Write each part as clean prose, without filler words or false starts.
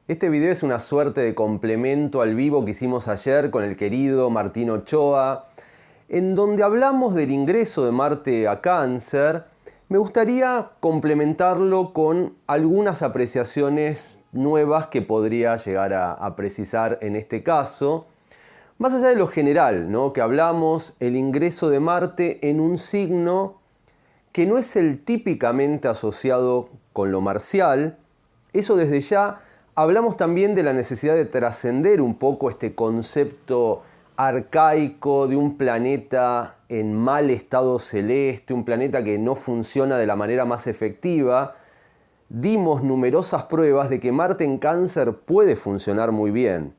Este video es una suerte de complemento al vivo que hicimos ayer con el querido Martín Ochoa, en donde hablamos del ingreso de Marte a Cáncer. Me gustaría complementarlo con algunas apreciaciones nuevas que podría llegar a precisar en este caso. Más allá de lo general, ¿no?, que hablamos, el ingreso de Marte en un signo que no es el típicamente asociado con lo marcial. Eso desde ya. Hablamos también de la necesidad de trascender un poco este concepto arcaico de un planeta en mal estado celeste, un planeta que no funciona de la manera más efectiva. Dimos numerosas pruebas de que Marte en Cáncer puede funcionar muy bien,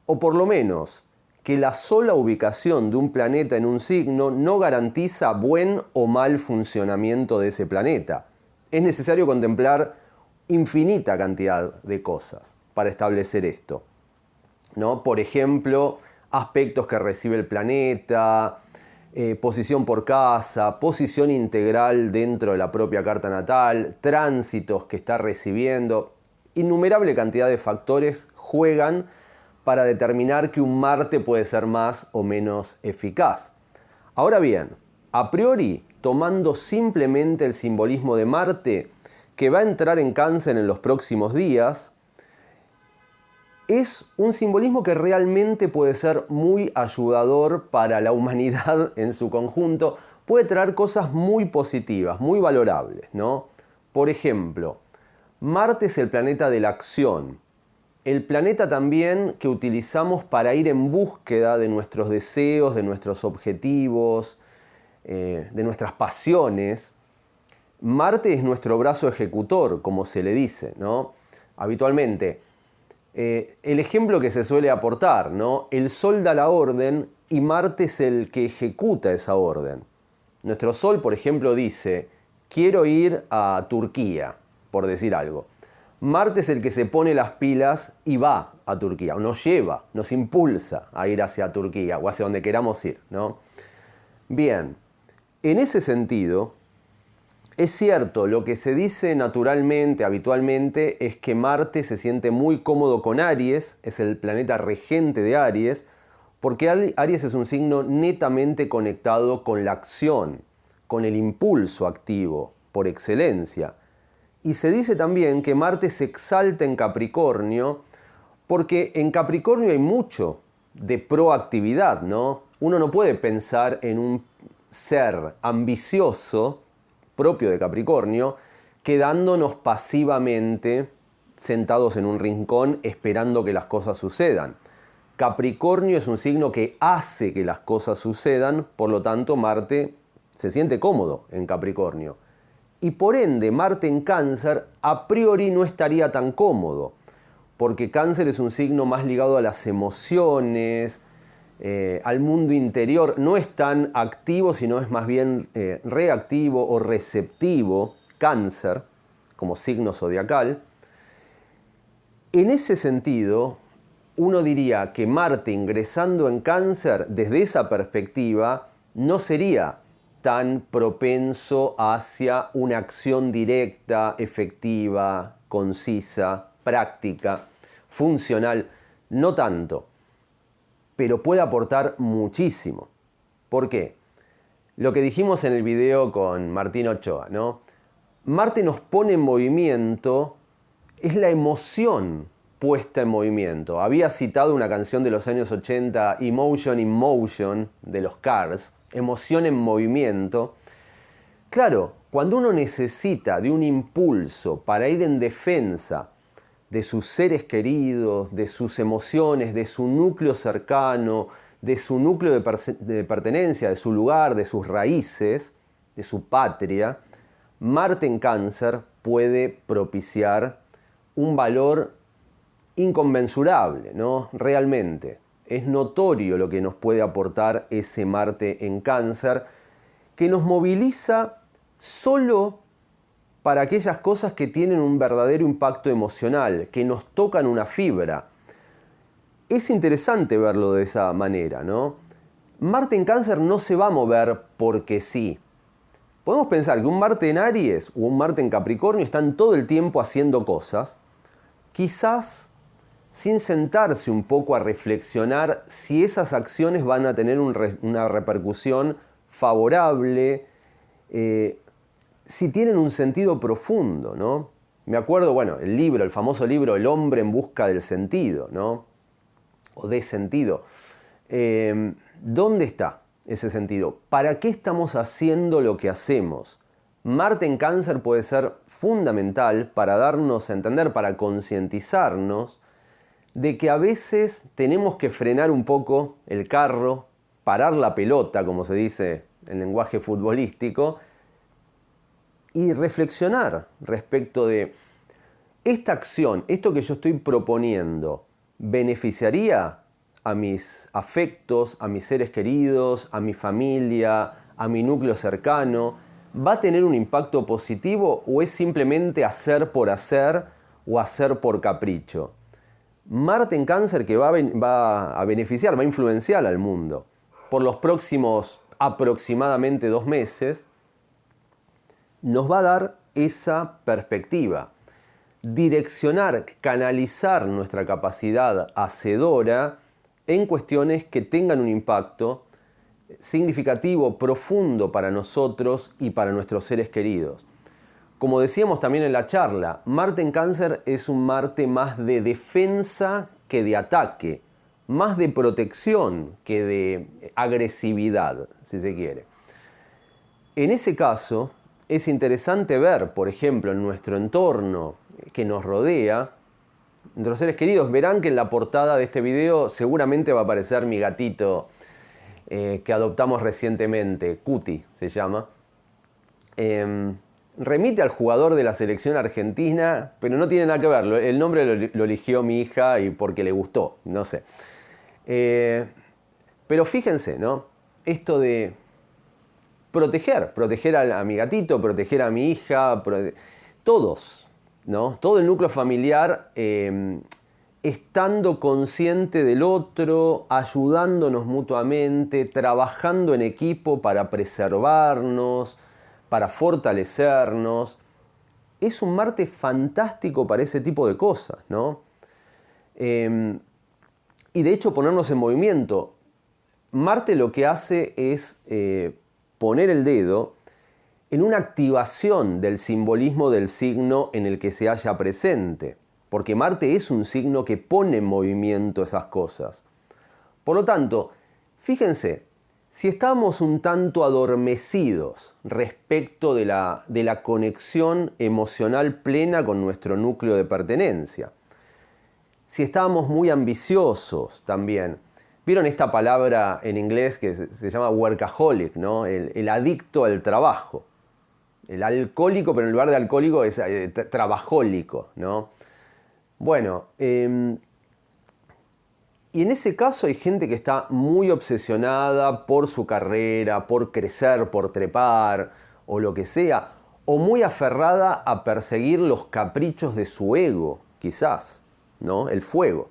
o por lo menos que la sola ubicación de un planeta en un signo no garantiza buen o mal funcionamiento de ese planeta. Es necesario contemplar infinita cantidad de cosas para establecer esto, ¿no? Por ejemplo, aspectos que recibe el planeta, posición por casa, posición integral dentro de la propia carta natal, tránsitos que está recibiendo. Innumerable cantidad de factores juegan para determinar que un Marte puede ser más o menos eficaz. Ahora bien, a priori, tomando simplemente el simbolismo de Marte, que va a entrar en Cáncer en los próximos días, es un simbolismo que realmente puede ser muy ayudador para la humanidad en su conjunto. Puede traer cosas muy positivas, muy valorables, ¿no? Por ejemplo, Marte es el planeta de la acción. El planeta también que utilizamos para ir en búsqueda de nuestros deseos, de nuestros objetivos, de nuestras pasiones. Marte es nuestro brazo ejecutor, como se le dice, ¿no? Habitualmente. El ejemplo que se suele aportar, ¿no? El Sol da la orden y Marte es el que ejecuta esa orden. Nuestro Sol, por ejemplo, dice, quiero ir a Turquía, por decir algo. Marte es el que se pone las pilas y va a Turquía, o nos lleva, nos impulsa a ir hacia Turquía o hacia donde queramos ir, ¿no? Bien, en ese sentido, es cierto, lo que se dice naturalmente, habitualmente, es que Marte se siente muy cómodo con Aries, es el planeta regente de Aries, porque Aries es un signo netamente conectado con la acción, con el impulso activo, por excelencia. Y se dice también que Marte se exalta en Capricornio, porque en Capricornio hay mucho de proactividad, ¿no? Uno no puede pensar en un ser ambicioso propio de Capricornio, quedándonos pasivamente sentados en un rincón esperando que las cosas sucedan. Capricornio es un signo que hace que las cosas sucedan, por lo tanto Marte se siente cómodo en Capricornio. Y por ende Marte en Cáncer a priori no estaría tan cómodo, porque Cáncer es un signo más ligado a las emociones, al mundo interior. No es tan activo, sino es más bien reactivo o receptivo, Cáncer, como signo zodiacal. En ese sentido, uno diría que Marte ingresando en Cáncer, desde esa perspectiva, no sería tan propenso hacia una acción directa, efectiva, concisa, práctica, funcional. No tanto, pero puede aportar muchísimo. ¿Por qué? Lo que dijimos en el video con Martín Ochoa, ¿no? Marte nos pone en movimiento, es la emoción puesta en movimiento. Había citado una canción de los años 80, Emotion in Motion, de los Cars, emoción en movimiento. Claro, cuando uno necesita de un impulso para ir en defensa de sus seres queridos, de sus emociones, de su núcleo cercano, de su núcleo de pertenencia, de su lugar, de sus raíces, de su patria, Marte en Cáncer puede propiciar un valor inconmensurable, ¿no? Realmente. Es notorio lo que nos puede aportar ese Marte en Cáncer, que nos moviliza solo para aquellas cosas que tienen un verdadero impacto emocional, que nos tocan una fibra. Es interesante verlo de esa manera, ¿no? Marte en Cáncer no se va a mover porque sí. Podemos pensar que un Marte en Aries o un Marte en Capricornio están todo el tiempo haciendo cosas. Quizás sin sentarse un poco a reflexionar si esas acciones van a tener una repercusión favorable, si tienen un sentido profundo, ¿no? Me acuerdo, bueno, el famoso libro El hombre en busca del sentido, ¿no? O de sentido. ¿Dónde está ese sentido? ¿Para qué estamos haciendo lo que hacemos? Marte en Cáncer puede ser fundamental para darnos a entender, para concientizarnos de que a veces tenemos que frenar un poco el carro, parar la pelota, como se dice en lenguaje futbolístico, y reflexionar respecto de esta acción, esto que yo estoy proponiendo, ¿beneficiaría a mis afectos, a mis seres queridos, a mi familia, a mi núcleo cercano? ¿Va a tener un impacto positivo o es simplemente hacer por hacer o hacer por capricho? Marte en Cáncer que va a beneficiar, va a influenciar al mundo por los próximos aproximadamente 2 meses, nos va a dar esa perspectiva. Direccionar, canalizar nuestra capacidad hacedora en cuestiones que tengan un impacto significativo, profundo para nosotros y para nuestros seres queridos. Como decíamos también en la charla, Marte en Cáncer es un Marte más de defensa que de ataque, más de protección que de agresividad, si se quiere. En ese caso, es interesante ver, por ejemplo, en nuestro entorno que nos rodea, nuestros seres queridos, verán que en la portada de este video seguramente va a aparecer mi gatito que adoptamos recientemente, Cuti se llama. Remite al jugador de la selección argentina, pero no tiene nada que ver, el nombre lo eligió mi hija y porque le gustó, no sé. Pero fíjense, ¿no? Esto de proteger a mi gatito, proteger a mi hija, todos, ¿no? Todo el núcleo familiar estando consciente del otro, ayudándonos mutuamente, trabajando en equipo para preservarnos, para fortalecernos. Es un Marte fantástico para ese tipo de cosas, ¿no? Y de hecho ponernos en movimiento. Marte lo que hace es poner el dedo en una activación del simbolismo del signo en el que se halla presente. Porque Marte es un signo que pone en movimiento esas cosas. Por lo tanto, fíjense, si estamos un tanto adormecidos respecto de la conexión emocional plena con nuestro núcleo de pertenencia, si estábamos muy ambiciosos también, ¿vieron esta palabra en inglés que se llama workaholic, ¿no? El adicto al trabajo. El alcohólico, pero en lugar de alcohólico es trabajólico, ¿no? Bueno, y en ese caso hay gente que está muy obsesionada por su carrera, por crecer, por trepar o lo que sea, o muy aferrada a perseguir los caprichos de su ego, quizás, ¿no? El fuego.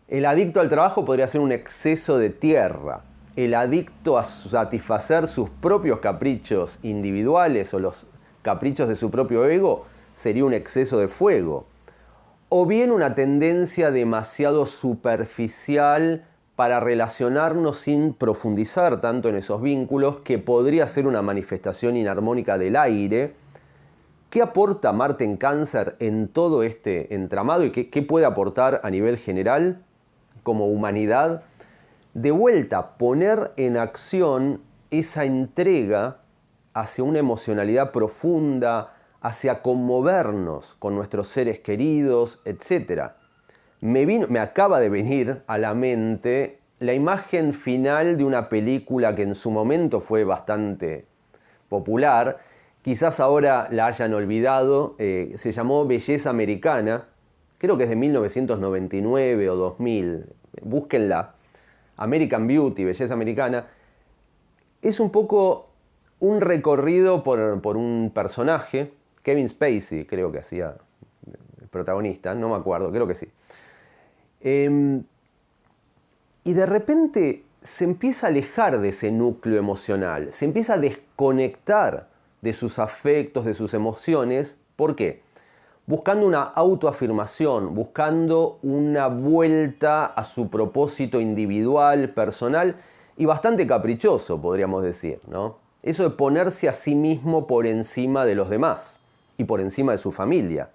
El adicto al trabajo podría ser un exceso de tierra. El adicto a satisfacer sus propios caprichos individuales o los caprichos de su propio ego sería un exceso de fuego. O bien una tendencia demasiado superficial para relacionarnos sin profundizar tanto en esos vínculos, que podría ser una manifestación inarmónica del aire. ¿Qué aporta Marte en Cáncer en todo este entramado y qué puede aportar a nivel general como humanidad? De vuelta, poner en acción esa entrega hacia una emocionalidad profunda, hacia conmovernos con nuestros seres queridos, etc. Me acaba de venir a la mente la imagen final de una película que en su momento fue bastante popular, quizás ahora la hayan olvidado, se llamó Belleza Americana, creo que es de 1999 o 2000, búsquenla, American Beauty, Belleza Americana. Es un poco un recorrido por un personaje, Kevin Spacey, creo que hacía el protagonista, no me acuerdo, creo que sí. Y de repente se empieza a alejar de ese núcleo emocional, se empieza a desconectar de sus afectos, de sus emociones. ¿Por qué? buscando una autoafirmación, buscando una vuelta a su propósito individual, personal y bastante caprichoso, podríamos decir, ¿no? Eso de ponerse a sí mismo por encima de los demás y por encima de su familia.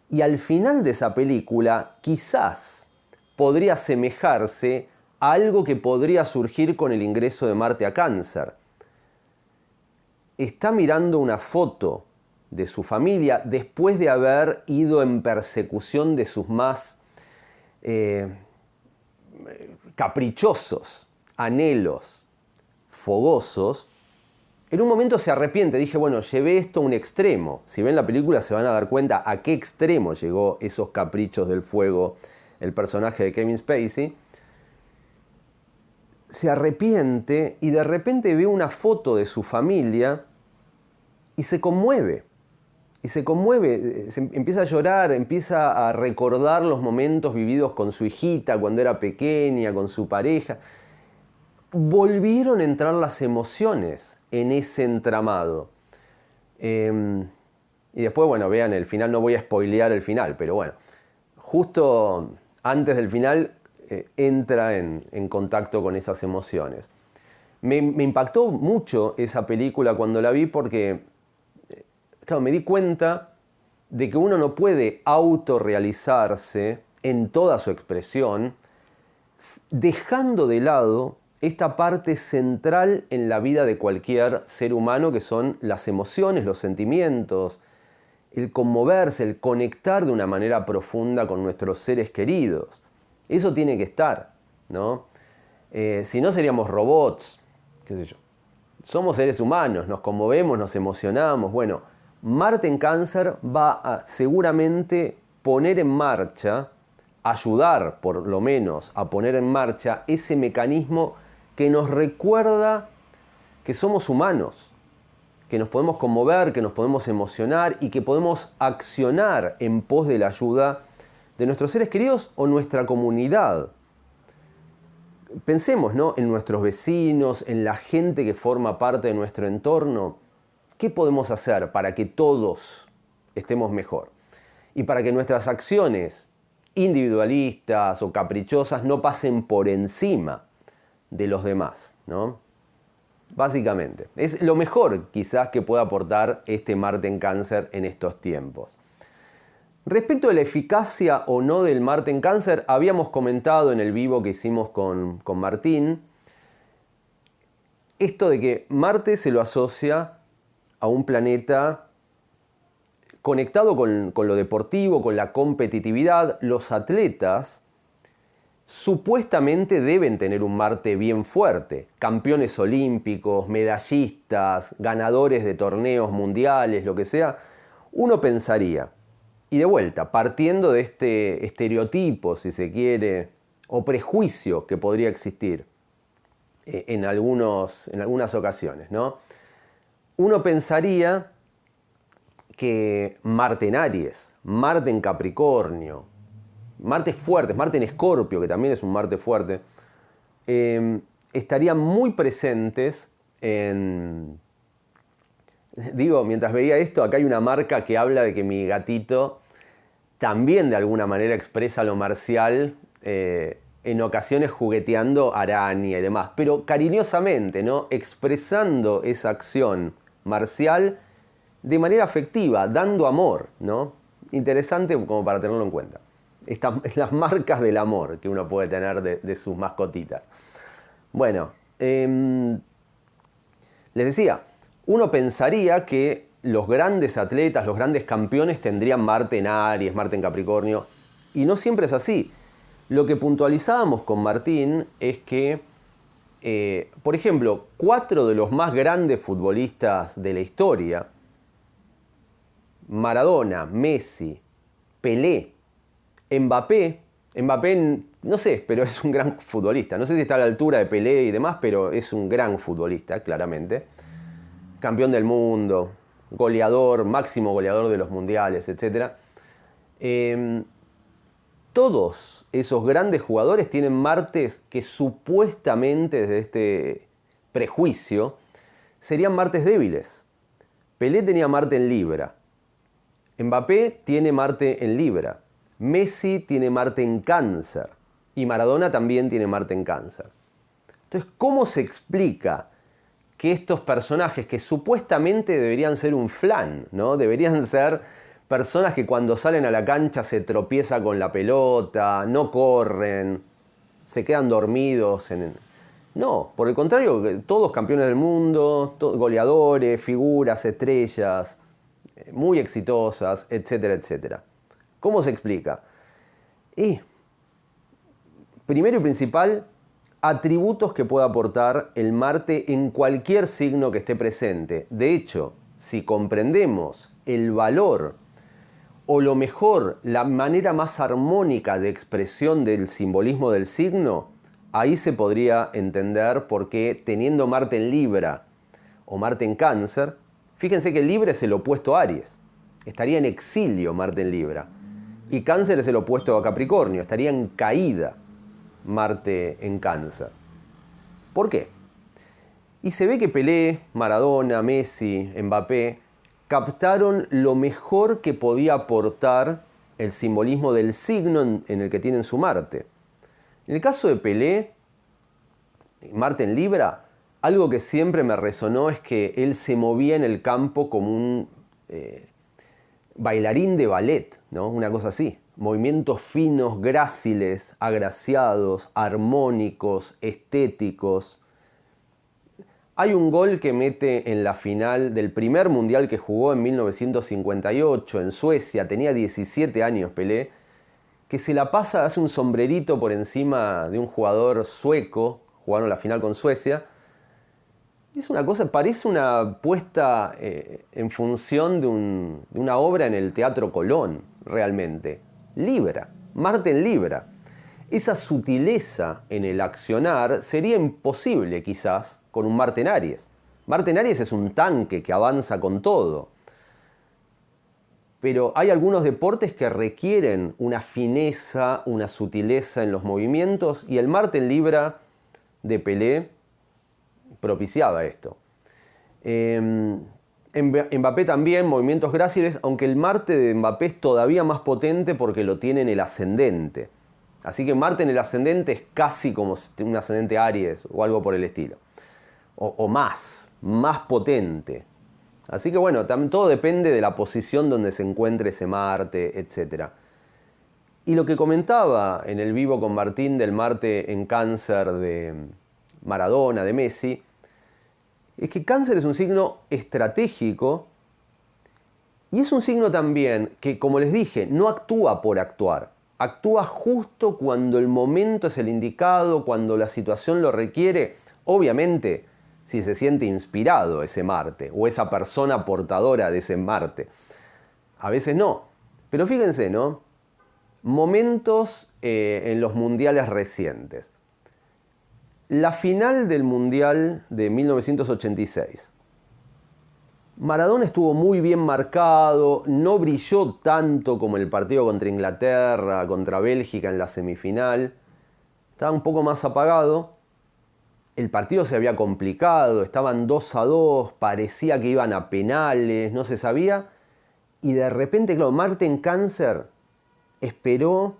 Y al final de esa película, quizás podría asemejarse a algo que podría surgir con el ingreso de Marte a Cáncer. Está mirando una foto de su familia después de haber ido en persecución de sus más caprichosos anhelos fogosos. En un momento se arrepiente, dije, bueno, llevé esto a un extremo. Si ven la película se van a dar cuenta a qué extremo llegó esos caprichos del fuego el personaje de Kevin Spacey. Se arrepiente y de repente ve una foto de su familia y se conmueve. Empieza a llorar, empieza a recordar los momentos vividos con su hijita cuando era pequeña, con su pareja. Volvieron a entrar las emociones en ese entramado. Y después, bueno, vean el final, no voy a spoilear el final, pero bueno, justo antes del final entra en contacto con esas emociones. Me impactó mucho esa película cuando la vi porque, claro, me di cuenta de que uno no puede autorrealizarse en toda su expresión dejando de lado esta parte central en la vida de cualquier ser humano, que son las emociones, los sentimientos, el conmoverse, el conectar de una manera profunda con nuestros seres queridos. Eso tiene que estar, ¿no? Si no seríamos robots, qué sé yo. Somos seres humanos, nos conmovemos, nos emocionamos. Bueno, Marte en Cáncer va a seguramente poner en marcha, ayudar por lo menos a poner en marcha ese mecanismo que nos recuerda que somos humanos, que nos podemos conmover, que nos podemos emocionar y que podemos accionar en pos de la ayuda de nuestros seres queridos o nuestra comunidad. Pensemos, ¿no?, en nuestros vecinos, en la gente que forma parte de nuestro entorno. ¿Qué podemos hacer para que todos estemos mejor? Y para que nuestras acciones individualistas o caprichosas no pasen por encima de los demás, ¿no? Básicamente, es lo mejor quizás que pueda aportar este Marte en Cáncer en estos tiempos. Respecto a la eficacia o no del Marte en Cáncer, habíamos comentado en el vivo que hicimos con Martín esto de que Marte se lo asocia a un planeta conectado con lo deportivo, con la competitividad. Los atletas supuestamente deben tener un Marte bien fuerte. Campeones olímpicos, medallistas, ganadores de torneos mundiales, lo que sea. Uno pensaría, y de vuelta, partiendo de este estereotipo, si se quiere, o prejuicio que podría existir en algunas ocasiones, ¿no? Uno pensaría que Marte en Aries, Marte en Capricornio, Marte fuerte, Marte en Escorpio, que también es un Marte fuerte, estarían muy presentes en... Digo, mientras veía esto, acá hay una marca que habla de que mi gatito también de alguna manera expresa lo marcial, en ocasiones jugueteando araña y demás, pero cariñosamente, ¿no?, expresando esa acción marcial de manera afectiva, dando amor, ¿no? Interesante como para tenerlo en cuenta. Las marcas del amor que uno puede tener de sus mascotitas. Bueno, les decía, uno pensaría que los grandes atletas, los grandes campeones tendrían Marte en Aries, Marte en Capricornio, y no siempre es así. Lo que puntualizábamos con Martín es que, por ejemplo, 4 de los más grandes futbolistas de la historia, Maradona, Messi, Pelé, Mbappé, no sé, pero es un gran futbolista. No sé si está a la altura de Pelé y demás, pero es un gran futbolista, claramente. Campeón del mundo, goleador, máximo goleador de los mundiales, etc. Todos esos grandes jugadores tienen Martes que supuestamente, desde este prejuicio, serían Martes débiles. Pelé tenía Marte en Libra. Mbappé tiene Marte en Libra, Messi tiene Marte en Cáncer y Maradona también tiene Marte en Cáncer. Entonces, ¿cómo se explica que estos personajes que supuestamente deberían ser un flan, ¿no? Deberían ser personas que cuando salen a la cancha se tropiezan con la pelota, no corren, se quedan dormidos? No, por el contrario, todos campeones del mundo, goleadores, figuras, estrellas, muy exitosas, etcétera, etcétera. ¿Cómo se explica? Y, primero y principal, atributos que pueda aportar el Marte en cualquier signo que esté presente. De hecho, si comprendemos el valor o lo mejor, la manera más armónica de expresión del simbolismo del signo, ahí se podría entender por qué, teniendo Marte en Libra o Marte en Cáncer, fíjense que Libra es el opuesto a Aries, estaría en exilio Marte en Libra, y Cáncer es el opuesto a Capricornio, estaría en caída Marte en Cáncer. ¿Por qué? Y se ve que Pelé, Maradona, Messi, Mbappé captaron lo mejor que podía aportar el simbolismo del signo en el que tienen su Marte. En el caso de Pelé, Marte en Libra, algo que siempre me resonó es que él se movía en el campo como un bailarín de ballet, ¿no? Una cosa así. Movimientos finos, gráciles, agraciados, armónicos, estéticos. Hay un gol que mete en la final del primer mundial que jugó en 1958 en Suecia, tenía 17 años Pelé, que se la pasa, hace un sombrerito por encima de un jugador sueco, jugaron la final con Suecia. Es una cosa, parece una puesta en función de una obra en el Teatro Colón, realmente. Libra, Marte en Libra. Esa sutileza en el accionar sería imposible quizás con un Marte en Aries. Marte en Aries es un tanque que avanza con todo. Pero hay algunos deportes que requieren una fineza, una sutileza en los movimientos, y el Marte en Libra de Pelé propiciaba esto. Mbappé también, movimientos gráciles, aunque el Marte de Mbappé es todavía más potente porque lo tiene en el ascendente. Así que Marte en el ascendente es casi como un ascendente Aries o algo por el estilo. O más potente. Así que bueno, todo depende de la posición donde se encuentre ese Marte, etc. Y lo que comentaba en el vivo con Martín del Marte en Cáncer de Maradona, de Messi, es que Cáncer es un signo estratégico y es un signo también que, como les dije, no actúa por actuar. Actúa justo cuando el momento es el indicado, cuando la situación lo requiere. Obviamente, si se siente inspirado ese Marte o esa persona portadora de ese Marte. A veces no. Pero fíjense, ¿no? Momentos en los mundiales recientes. La final del Mundial de 1986. Maradona estuvo muy bien marcado, no brilló tanto como el partido contra Inglaterra, contra Bélgica en la semifinal. Estaba un poco más apagado. El partido se había complicado, estaban 2-2, parecía que iban a penales, no se sabía. Y de repente, claro, Marte en Cáncer esperó.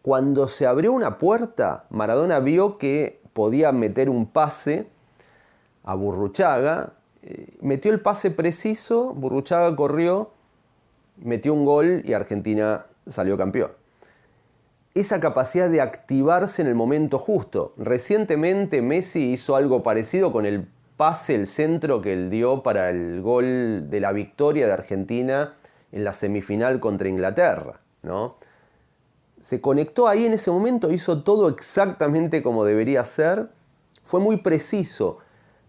Cuando se abrió una puerta, Maradona vio que podía meter un pase a Burruchaga. Metió el pase preciso, Burruchaga corrió, metió un gol y Argentina salió campeón. Esa capacidad de activarse en el momento justo. Recientemente Messi hizo algo parecido con el pase, el centro que él dio para el gol de la victoria de Argentina en la semifinal contra Inglaterra, ¿no? Se conectó ahí en ese momento, hizo todo exactamente como debería ser, fue muy preciso.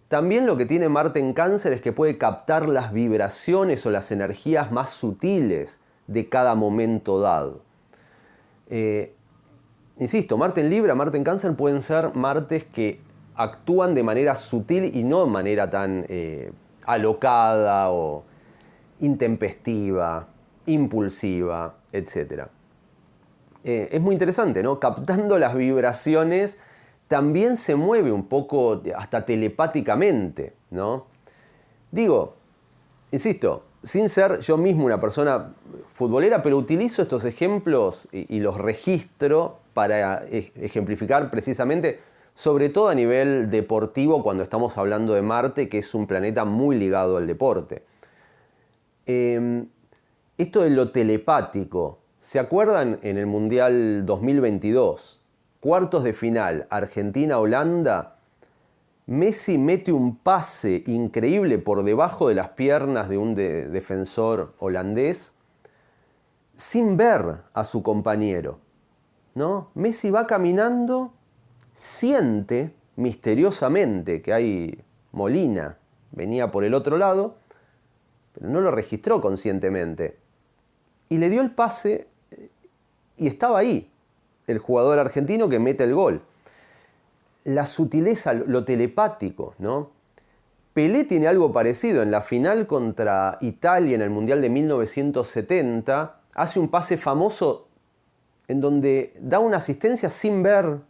También lo que tiene Marte en Cáncer es que puede captar las vibraciones o las energías más sutiles de cada momento dado. Insisto, Marte en Libra, Marte en Cáncer pueden ser Martes que actúan de manera sutil y no de manera tan alocada o intempestiva, impulsiva, etc. Es muy interesante, ¿no? Captando las vibraciones también se mueve un poco hasta telepáticamente, ¿no? Digo, insisto, sin ser yo mismo una persona futbolera, pero utilizo estos ejemplos y los registro para ejemplificar precisamente, sobre todo a nivel deportivo, cuando estamos hablando de Marte, que es un planeta muy ligado al deporte. Esto de lo telepático, ¿se acuerdan en el Mundial 2022? Cuartos de final, Argentina-Holanda. Messi mete un pase increíble por debajo de las piernas de un defensor holandés sin ver a su compañero, ¿no? Messi va caminando, siente misteriosamente que hay Molina, venía por el otro lado, pero no lo registró conscientemente. Y le dio el pase y estaba ahí el jugador argentino que mete el gol. La sutileza, lo telepático, ¿no? Pelé tiene algo parecido. En la final contra Italia en el Mundial de 1970, hace un pase famoso en donde da una asistencia sin ver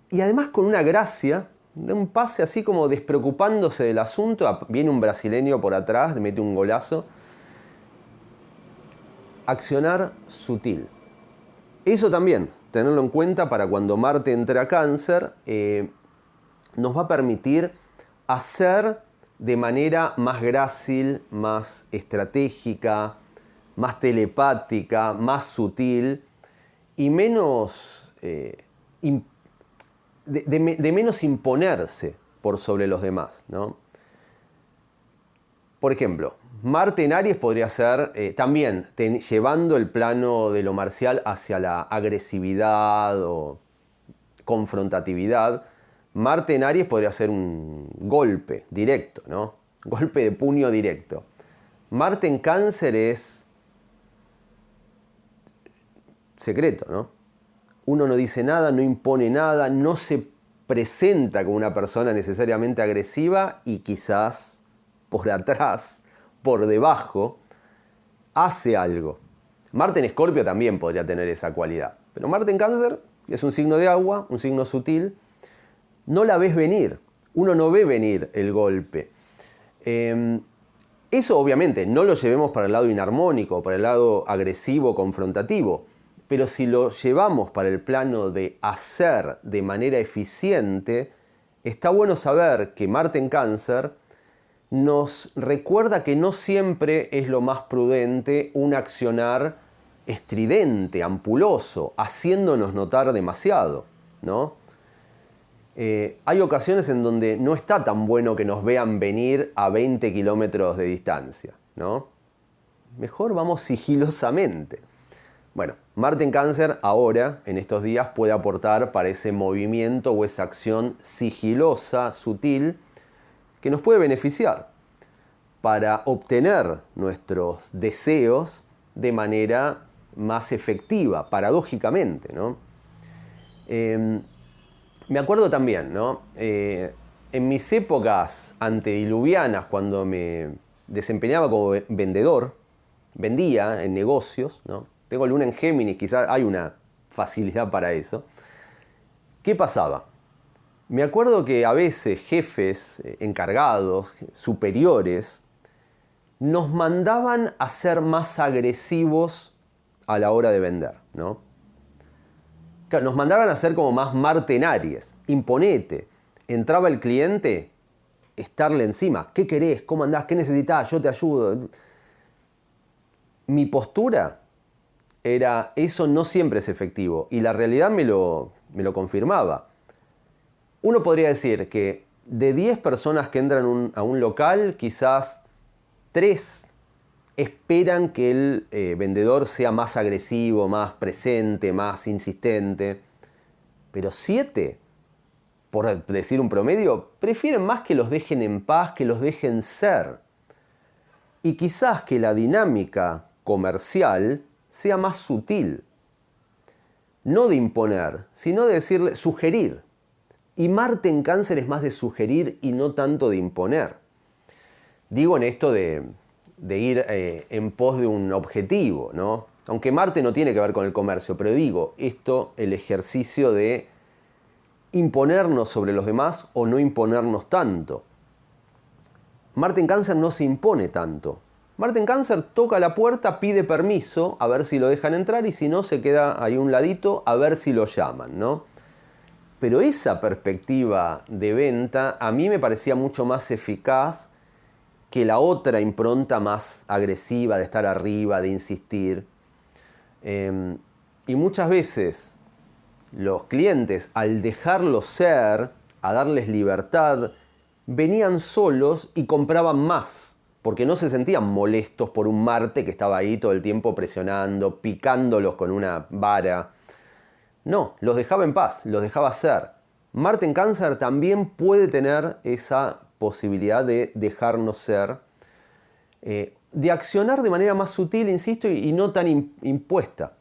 y además con una gracia, da un pase así como despreocupándose del asunto. Viene un brasileño por atrás, le mete un golazo. Accionar sutil. Eso también, tenerlo en cuenta para cuando Marte entre a Cáncer, nos va a permitir hacer de manera más grácil, más estratégica, más telepática, más sutil y menos, de menos imponerse por sobre los demás, ¿no? Por ejemplo, Marte en Aries podría ser también llevando el plano de lo marcial hacia la agresividad o confrontatividad. Marte en Aries podría ser un golpe directo, ¿no? Golpe de puño directo. Marte en Cáncer es secreto, ¿no? Uno no dice nada, no impone nada, no se presenta como una persona necesariamente agresiva y quizás por atrás, por debajo, hace algo. Marte en Escorpio también podría tener esa cualidad. Pero Marte en Cáncer, que es un signo de agua, un signo sutil, no la ves venir. Uno no ve venir el golpe. Eso obviamente no lo llevemos para el lado inarmónico, para el lado agresivo, confrontativo. Pero si lo llevamos para el plano de hacer de manera eficiente, está bueno saber que Marte en Cáncer nos recuerda que no siempre es lo más prudente un accionar estridente, ampuloso, haciéndonos notar demasiado, ¿no? Hay ocasiones en donde no está tan bueno que nos vean venir a 20 kilómetros de distancia, ¿no? Mejor vamos sigilosamente. Bueno, Marte en Cáncer ahora, en estos días, puede aportar para ese movimiento o esa acción sigilosa, sutil, que nos puede beneficiar para obtener nuestros deseos de manera más efectiva, paradójicamente, ¿no? Me acuerdo también, ¿no? En mis épocas antediluvianas, cuando me desempeñaba como vendedor, vendía en negocios, ¿no? Tengo luna en Géminis, quizás hay una facilidad para eso. ¿Qué pasaba? Me acuerdo que a veces jefes, encargados, superiores, nos mandaban a ser más agresivos a la hora de vender, ¿no? Claro, nos mandaban a ser como más Marte en Aries, imponete. Entraba el cliente, estarle encima. ¿Qué querés? ¿Cómo andás? ¿Qué necesitás? Yo te ayudo. Mi postura era, eso no siempre es efectivo. Y la realidad me lo confirmaba. Uno podría decir que de 10 personas que entran a un local, quizás 3 esperan que el vendedor sea más agresivo, más presente, más insistente. Pero 7, por decir un promedio, prefieren más que los dejen en paz, que los dejen ser. Y quizás que la dinámica comercial sea más sutil. No de imponer, sino de decirle, sugerir. Y Marte en Cáncer es más de sugerir y no tanto de imponer. Digo en esto de ir en pos de un objetivo, ¿no? Aunque Marte no tiene que ver con el comercio, pero digo, esto, el ejercicio de imponernos sobre los demás o no imponernos tanto. Marte en Cáncer no se impone tanto. Marte en Cáncer toca la puerta, pide permiso, a ver si lo dejan entrar, y si no, se queda ahí un ladito a ver si lo llaman, ¿no? Pero esa perspectiva de venta a mí me parecía mucho más eficaz que la otra impronta más agresiva de estar arriba, de insistir. Y muchas veces los clientes, al dejarlo ser, a darles libertad, venían solos y compraban más, porque no se sentían molestos por un Marte que estaba ahí todo el tiempo presionando, picándolos con una vara. No, los dejaba en paz, los dejaba ser. Marte en Cáncer también puede tener esa posibilidad de dejarnos ser, de accionar de manera más sutil, insisto, y no tan impuesta.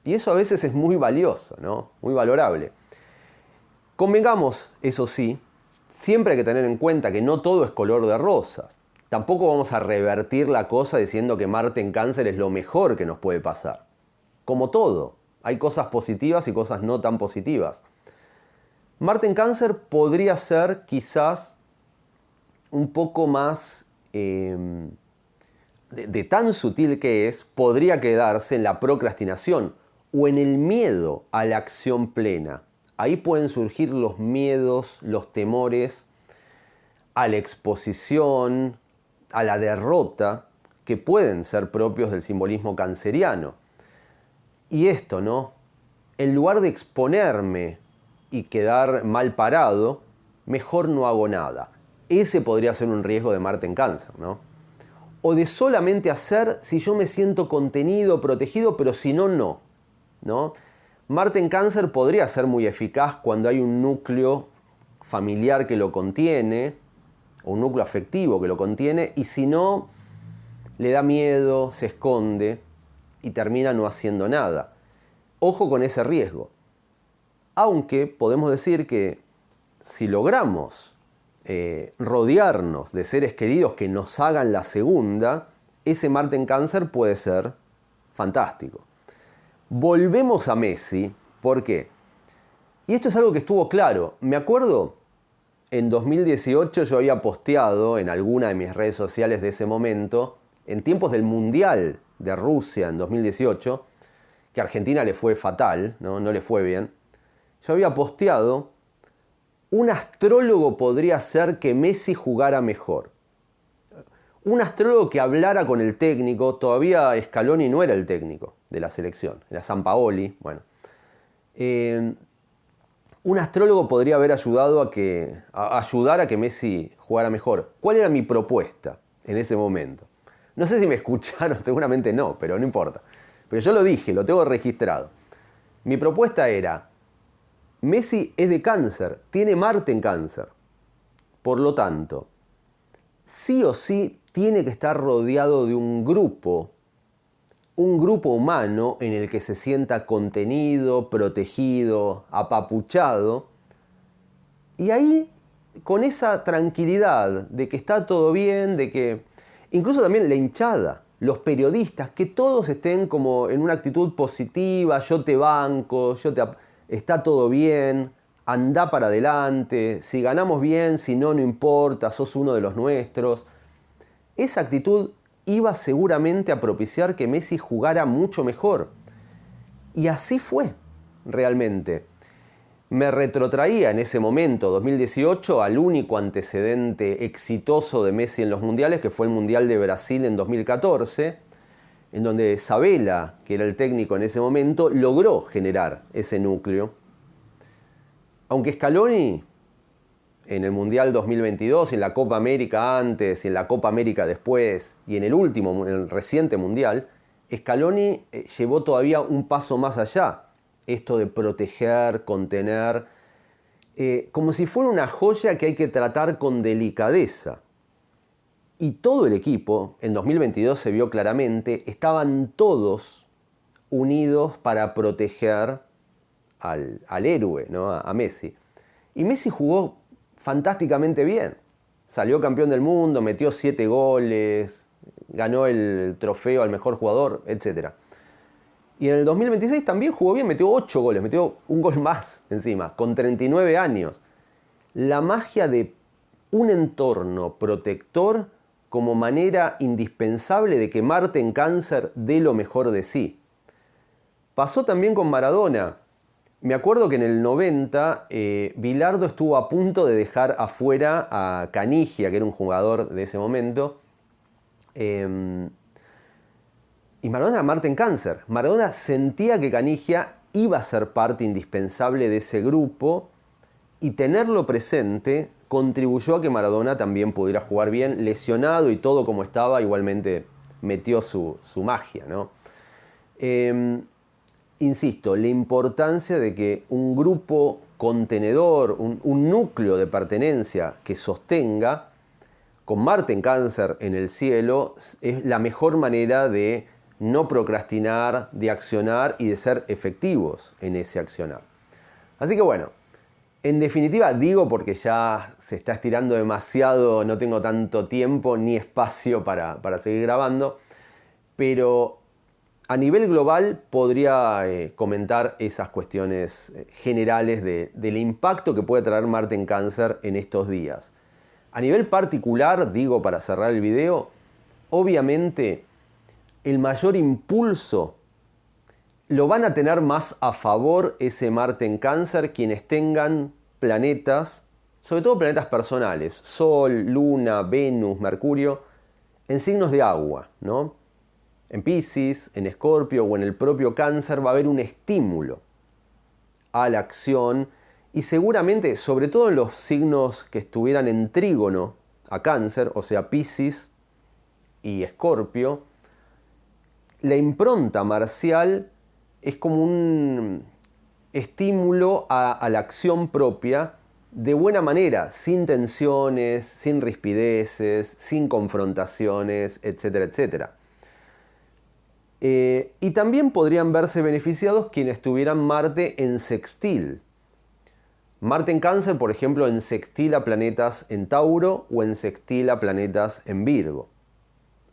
Y eso a veces es muy valioso, ¿no? Muy valorable. Convengamos, eso sí, siempre hay que tener en cuenta que no todo es color de rosas. Tampoco vamos a revertir la cosa diciendo que Marte en Cáncer es lo mejor que nos puede pasar. Como todo, hay cosas positivas y cosas no tan positivas. Marte en Cáncer podría ser quizás un poco más, de tan sutil que es, podría quedarse en la procrastinación o en el miedo a la acción plena. Ahí pueden surgir los miedos, los temores a la exposición, a la derrota, que pueden ser propios del simbolismo canceriano. Y esto, ¿no? En lugar de exponerme y quedar mal parado, mejor no hago nada. Ese podría ser un riesgo de Marte en Cáncer, ¿no? O de solamente hacer si yo me siento contenido, protegido, pero si no, no, ¿no? Marte en Cáncer podría ser muy eficaz cuando hay un núcleo familiar que lo contiene, o un núcleo afectivo que lo contiene, y si no, le da miedo, se esconde y termina no haciendo nada. Ojo con ese riesgo. Aunque podemos decir que si logramos rodearnos de seres queridos que nos hagan la segunda, ese Marte en Cáncer puede ser fantástico. Volvemos a Messi, ¿por qué? Y esto es algo que estuvo claro. Me acuerdo, en 2018 yo había posteado en alguna de mis redes sociales de ese momento, en tiempos del Mundial de Rusia en 2018, que a Argentina le fue fatal, no le fue bien. Yo había posteado: un astrólogo podría hacer que Messi jugara mejor. Un astrólogo que hablara con el técnico. Todavía Scaloni no era el técnico de la selección, era Sampaoli. Bueno, un astrólogo podría haber ayudado a ayudar a que Messi jugara mejor. ¿Cuál era mi propuesta en ese momento? No sé si me escucharon, seguramente no, pero no importa. Pero yo lo dije, lo tengo registrado. Mi propuesta era: Messi es de Cáncer, tiene Marte en Cáncer. Por lo tanto, sí o sí tiene que estar rodeado de un grupo humano en el que se sienta contenido, protegido, apapuchado. Y ahí, con esa tranquilidad de que está todo bien, de que incluso también la hinchada, los periodistas, que todos estén como en una actitud positiva: yo te banco, está todo bien, anda para adelante, si ganamos bien, si no, no importa, sos uno de los nuestros. Esa actitud iba seguramente a propiciar que Messi jugara mucho mejor. Y así fue, realmente. Me retrotraía en ese momento, 2018, al único antecedente exitoso de Messi en los mundiales, que fue el Mundial de Brasil en 2014, en donde Sabella, que era el técnico en ese momento, logró generar ese núcleo. Aunque Scaloni, en el Mundial 2022, en la Copa América antes, y en la Copa América después, y en el reciente Mundial, Scaloni llevó todavía un paso más allá. Esto de proteger, contener, como si fuera una joya que hay que tratar con delicadeza. Y todo el equipo, en 2022 se vio claramente, estaban todos unidos para proteger al héroe, ¿no? A Messi. Y Messi jugó fantásticamente bien. Salió campeón del mundo, metió 7 goles, ganó el trofeo al mejor jugador, etc. Y en el 2026 también jugó bien, metió 8 goles, metió un gol más encima, con 39 años. La magia de un entorno protector como manera indispensable de que Marte en Cáncer dé lo mejor de sí. Pasó también con Maradona. Me acuerdo que en el 90 Bilardo estuvo a punto de dejar afuera a Canigia, que era un jugador de ese momento. Y Maradona, Marte en Cáncer. Maradona sentía que Canigia iba a ser parte indispensable de ese grupo y tenerlo presente contribuyó a que Maradona también pudiera jugar bien, lesionado y todo como estaba, igualmente metió su magia, ¿no? Insisto, la importancia de que un grupo contenedor, un núcleo de pertenencia que sostenga, con Marte en Cáncer en el cielo, es la mejor manera de no procrastinar, de accionar y de ser efectivos en ese accionar. Así que bueno, en definitiva digo porque ya se está estirando demasiado, no tengo tanto tiempo ni espacio para seguir grabando, pero a nivel global podría comentar esas cuestiones generales del impacto que puede traer Marte en Cáncer en estos días. A nivel particular, digo para cerrar el video, obviamente el mayor impulso lo van a tener más a favor ese Marte en Cáncer quienes tengan planetas, sobre todo planetas personales, Sol, Luna, Venus, Mercurio, en signos de agua, ¿no? En Piscis, en Escorpio o en el propio Cáncer va a haber un estímulo a la acción y seguramente, sobre todo en los signos que estuvieran en trígono a Cáncer, o sea, Piscis y Escorpio, la impronta marcial es como un estímulo a la acción propia de buena manera, sin tensiones, sin rispideces, sin confrontaciones, etcétera, etcétera. Y también podrían verse beneficiados quienes tuvieran Marte en sextil. Marte en Cáncer, por ejemplo, en sextil a planetas en Tauro o en sextil a planetas en Virgo.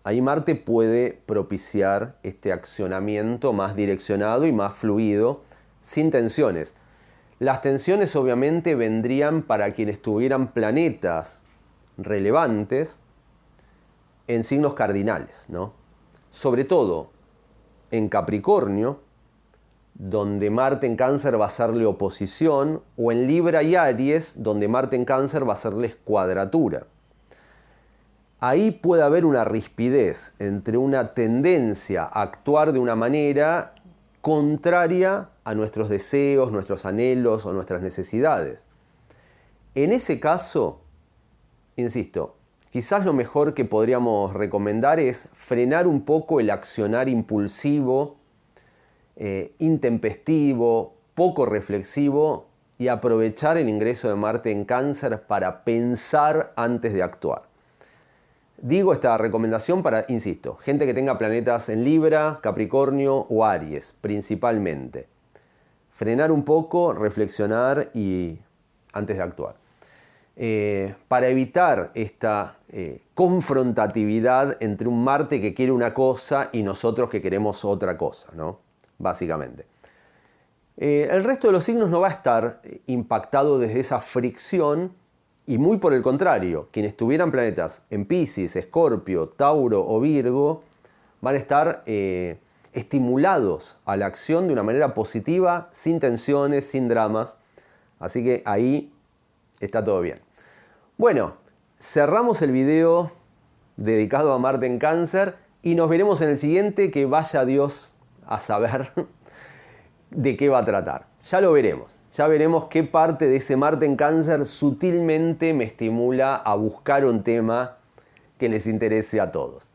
Ahí Marte puede propiciar este accionamiento más direccionado y más fluido, sin tensiones. Las tensiones obviamente vendrían para quienes tuvieran planetas relevantes en signos cardinales, ¿no? Sobre todo en Capricornio, donde Marte en Cáncer va a hacerle oposición, o en Libra y Aries, donde Marte en Cáncer va a hacerles cuadratura. Ahí puede haber una rispidez entre una tendencia a actuar de una manera contraria a nuestros deseos, nuestros anhelos o nuestras necesidades. En ese caso, insisto, quizás lo mejor que podríamos recomendar es frenar un poco el accionar impulsivo, intempestivo, poco reflexivo y aprovechar el ingreso de Marte en Cáncer para pensar antes de actuar. Digo esta recomendación para, insisto, gente que tenga planetas en Libra, Capricornio o Aries, principalmente. Frenar un poco, reflexionar y antes de actuar. Para evitar esta confrontatividad entre un Marte que quiere una cosa y nosotros que queremos otra cosa, ¿no? Básicamente. El resto de los signos no va a estar impactado desde esa fricción y muy por el contrario, quienes tuvieran planetas en Piscis, Escorpio, Tauro o Virgo van a estar estimulados a la acción de una manera positiva, sin tensiones, sin dramas. Así que ahí está todo bien. Bueno, cerramos el video dedicado a Marte en Cáncer y nos veremos en el siguiente, que vaya Dios a saber de qué va a tratar. Ya lo veremos. Ya veremos qué parte de ese Marte en Cáncer sutilmente me estimula a buscar un tema que les interese a todos.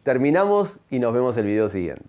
Terminamos y nos vemos el video siguiente.